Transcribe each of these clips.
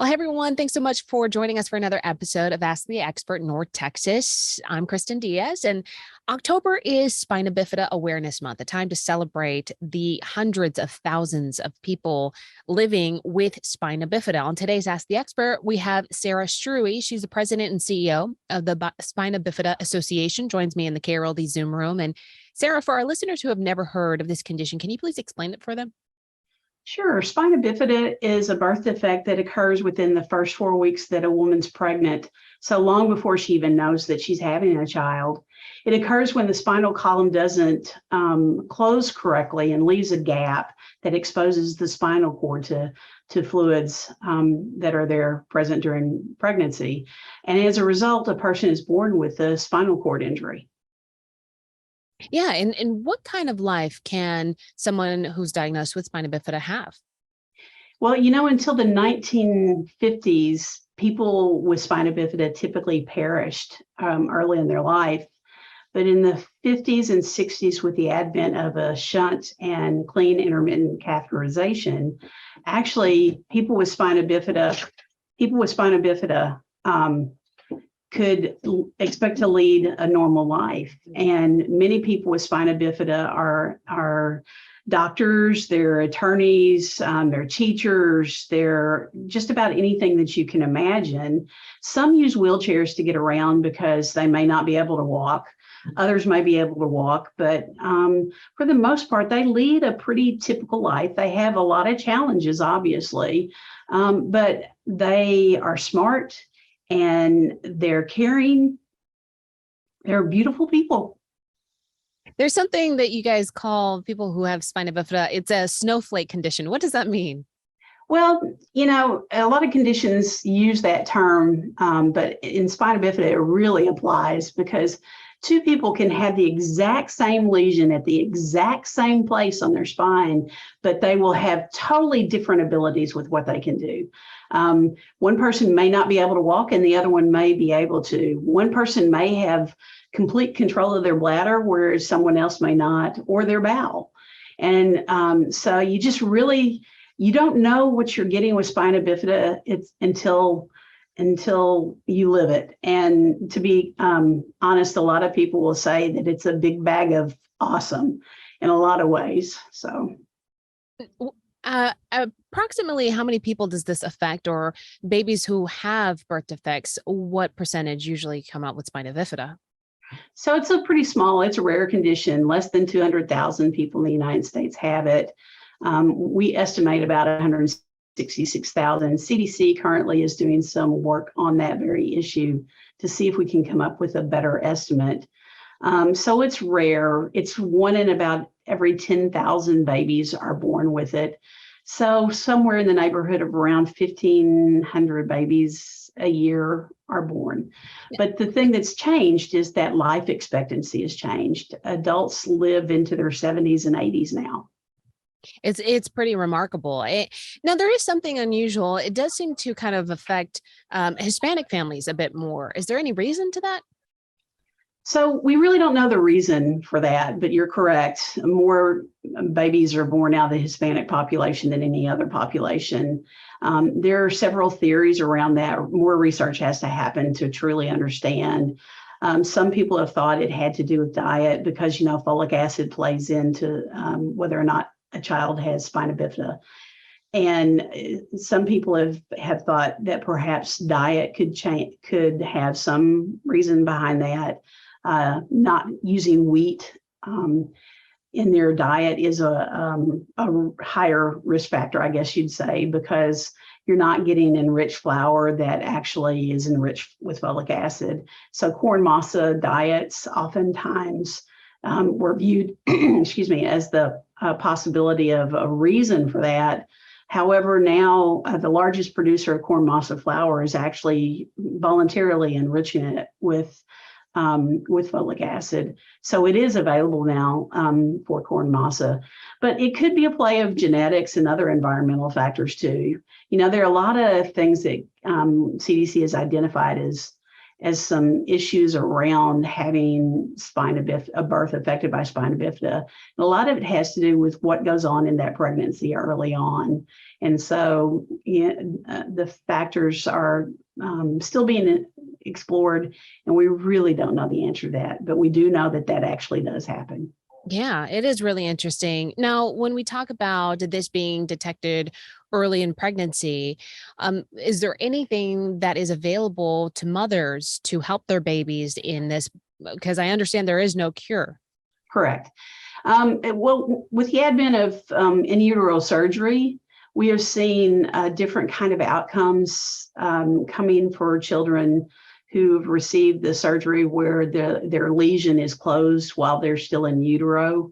Well, hey, everyone, thanks so much for joining us for another episode of Ask the Expert North Texas. I'm Kristin Diaz, and October is Spina Bifida Awareness Month, a time to celebrate the hundreds of thousands of people living with spina bifida. On today's Ask the Expert, we have Sara Struwe. She's the president and CEO of the Spina Bifida Association, joins me in the KRLD Zoom room. And Sara, for our listeners who have never heard of this condition, can you please explain it for them? Sure. Spina bifida is a birth defect that occurs within the first 4 weeks that a woman's pregnant, so long before she even knows that she's having a child. It occurs when the spinal column doesn't close correctly and leaves a gap that exposes the spinal cord to fluids that are there present during pregnancy. And as a result, a person is born with a spinal cord injury. Yeah. And what kind of life can someone who's diagnosed with spina bifida have? Well, until the 1950s, people with spina bifida typically perished early in their life. But in the 50s and 60s, with the advent of a shunt and clean intermittent catheterization, actually people with spina bifida could expect to lead a normal life. And many people with spina bifida are doctors, they're attorneys, they're teachers, they're just about anything that you can imagine. Some use wheelchairs to get around because they may not be able to walk. Others may be able to walk, but for the most part, they lead a pretty typical life. They have a lot of challenges, obviously, but they are smart and they're caring. They're beautiful people. There's something that you guys call people who have spina bifida. It's a snowflake condition. What does that mean? Well, a lot of conditions use that term, but in spina bifida, it really applies because two people can have the exact same lesion at the exact same place on their spine, but they will have totally different abilities with what they can do. One person may not be able to walk and the other one may be able to. One person may have complete control of their bladder, whereas someone else may not, or their bowel. And so you don't know what you're getting with spina bifida until you live it. And to be honest, a lot of people will say that it's a big bag of awesome in a lot of ways. So approximately how many people does this affect, or babies who have birth defects, what percentage usually come out with spina bifida? So it's a rare condition. Less than 200,000 people in the United States have it. We estimate about 166,000. CDC currently is doing some work on that very issue to see if we can come up with a better estimate. So it's rare. It's one in about every 10,000 babies are born with it. So somewhere in the neighborhood of around 1,500 babies a year are born. But the thing that's changed is that life expectancy has changed. Adults live into their 70s and 80s now. It's pretty remarkable. Now, there is something unusual. It does seem to kind of affect Hispanic families a bit more. Is there any reason to that? So we really don't know the reason for that, but you're correct. More babies are born out of the Hispanic population than any other population. There are several theories around that. More research has to happen to truly understand. Some people have thought it had to do with diet because, folic acid plays into whether or not a child has spina bifida. And some people have thought that perhaps diet could have some reason behind that. Not using wheat in their diet is a higher risk factor, I guess you'd say, because you're not getting enriched flour that actually is enriched with folic acid. So corn masa diets oftentimes were viewed, as the possibility of a reason for that. However, now the largest producer of corn masa flour is actually voluntarily enriching it with folic acid. So it is available now for corn masa, but it could be a play of genetics and other environmental factors too. There are a lot of things that CDC has identified as some issues around having a birth affected by spina bifida. And a lot of it has to do with what goes on in that pregnancy early on. And so the factors are still being explored, and we really don't know the answer to that, but we do know that that actually does happen. Yeah, it is really interesting. Now, when we talk about this being detected early in pregnancy, is there anything that is available to mothers to help their babies in this? Because I understand there is no cure. Correct. Well, with the advent of in utero surgery, we have seen different kind of outcomes coming for children who've received the surgery where their lesion is closed while they're still in utero.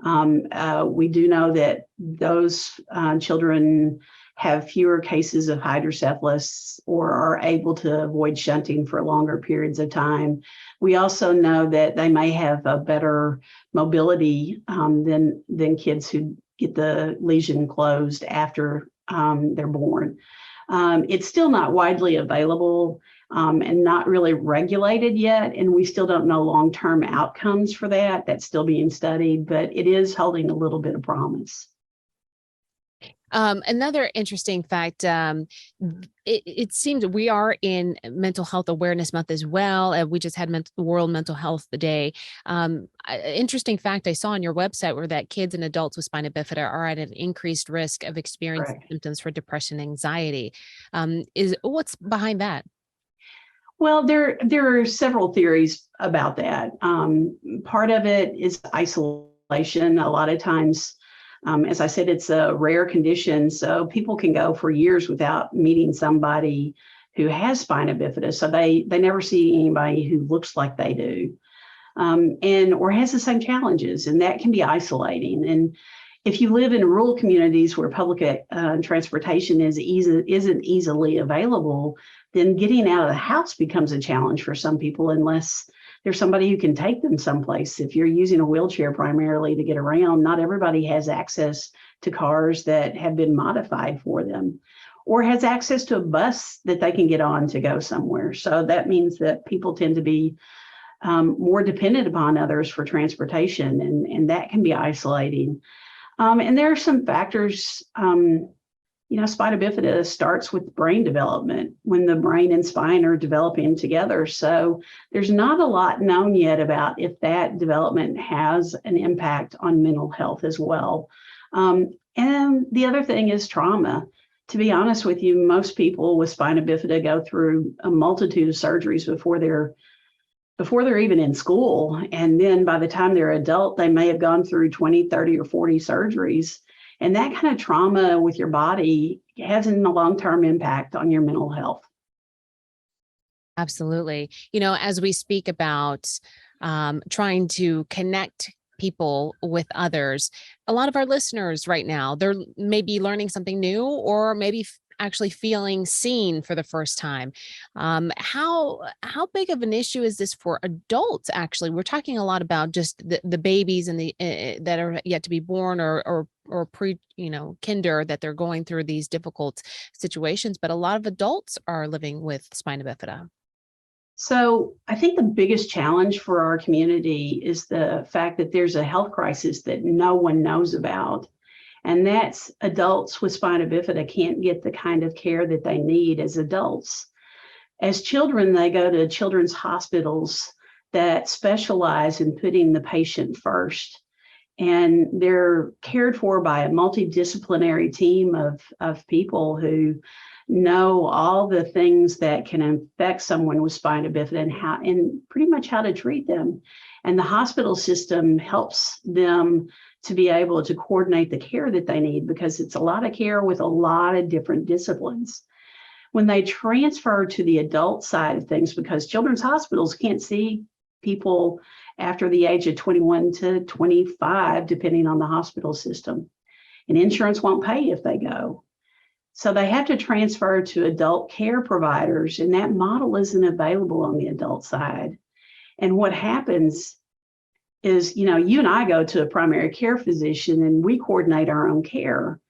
We do know that those children have fewer cases of hydrocephalus or are able to avoid shunting for longer periods of time. We also know that they may have a better mobility than kids who get the lesion closed after they're born. It's still not widely available and not really regulated yet, and we still don't know long-term outcomes for that. That's still being studied, but it is holding a little bit of promise. Another interesting fact, it seems we are in Mental Health Awareness Month as well. And we just had World Mental Health Day. Interesting fact I saw on your website were that kids and adults with spina bifida are at an increased risk of experiencing symptoms for depression and anxiety. What's behind that? Well, there are several theories about that. Part of it is isolation. A lot of times, as I said, it's a rare condition, so people can go for years without meeting somebody who has spina bifida. So they never see anybody who looks like they do, or has the same challenges, and that can be isolating. And if you live in rural communities where public transportation isn't easily available, then getting out of the house becomes a challenge for some people unless there's somebody who can take them someplace. If you're using a wheelchair primarily to get around, not everybody has access to cars that have been modified for them or has access to a bus that they can get on to go somewhere. So that means that people tend to be more dependent upon others for transportation, and that can be isolating. And there are some factors, spina bifida starts with brain development when the brain and spine are developing together. So there's not a lot known yet about if that development has an impact on mental health as well. And the other thing is trauma. To be honest with you, most people with spina bifida go through a multitude of surgeries before they're even in school. And then by the time they're adult, they may have gone through 20, 30, or 40 surgeries. And that kind of trauma with your body has a long-term impact on your mental health. Absolutely. As we speak about trying to connect people with others, a lot of our listeners right now, they're maybe learning something new or maybe actually feeling seen for the first time. How big of an issue is this for adults? Actually, we're talking a lot about just the babies and the that are yet to be born or pre kinder, that they're going through these difficult situations, but a lot of adults are living with spina bifida. So I think the biggest challenge for our community is the fact that there's a health crisis that no one knows about. And that's adults with spina bifida can't get the kind of care that they need as adults. As children, they go to children's hospitals that specialize in putting the patient first. And they're cared for by a multidisciplinary team of people who know all the things that can affect someone with spina bifida and pretty much how to treat them. And the hospital system helps them to be able to coordinate the care that they need, because it's a lot of care with a lot of different disciplines. When they transfer to the adult side of things, because children's hospitals can't see people after the age of 21 to 25, depending on the hospital system, and insurance won't pay if they go. So they have to transfer to adult care providers, and that model isn't available on the adult side. And what happens is, you and I go to a primary care physician and we coordinate our own care.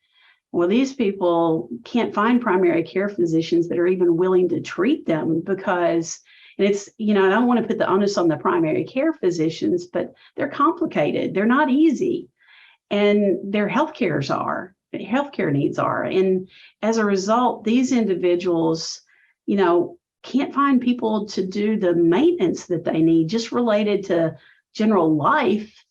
Well, these people can't find primary care physicians that are even willing to treat them, because And it's, I don't want to put the onus on the primary care physicians, but they're complicated. They're not easy. And their healthcare needs are. And as a result, these individuals, can't find people to do the maintenance that they need just related to general life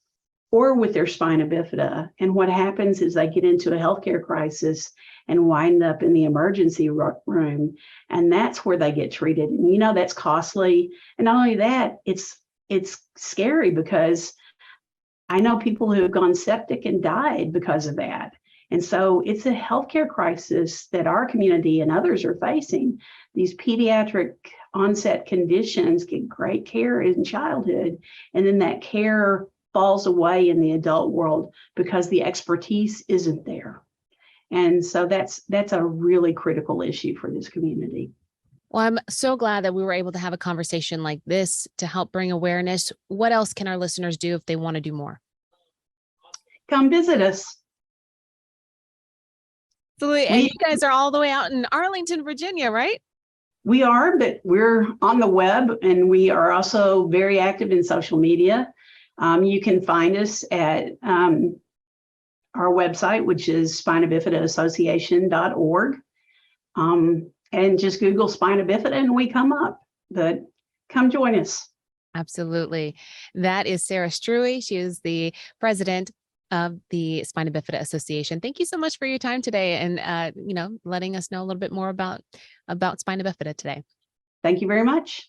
or with their spina bifida. And what happens is they get into a healthcare crisis and wind up in the emergency room. And that's where they get treated. And that's costly. And not only that, it's scary because I know people who have gone septic and died because of that. And so it's a healthcare crisis that our community and others are facing. These pediatric onset conditions get great care in childhood, and then that care falls away in the adult world because the expertise isn't there. And so that's a really critical issue for this community. Well, I'm so glad that we were able to have a conversation like this to help bring awareness. What else can our listeners do if they want to do more? Come visit us. Absolutely. And you guys are all the way out in Arlington, Virginia, right? We are, but we're on the web, and we are also very active in social media. You can find us at our website, which is spinabifidaassociation.org. And just Google Spina Bifida and we come up. But come join us. Absolutely. That is Sara Struwe. She is the president of the Spina Bifida Association. Thank you so much for your time today and letting us know a little bit more about Spina Bifida today. Thank you very much.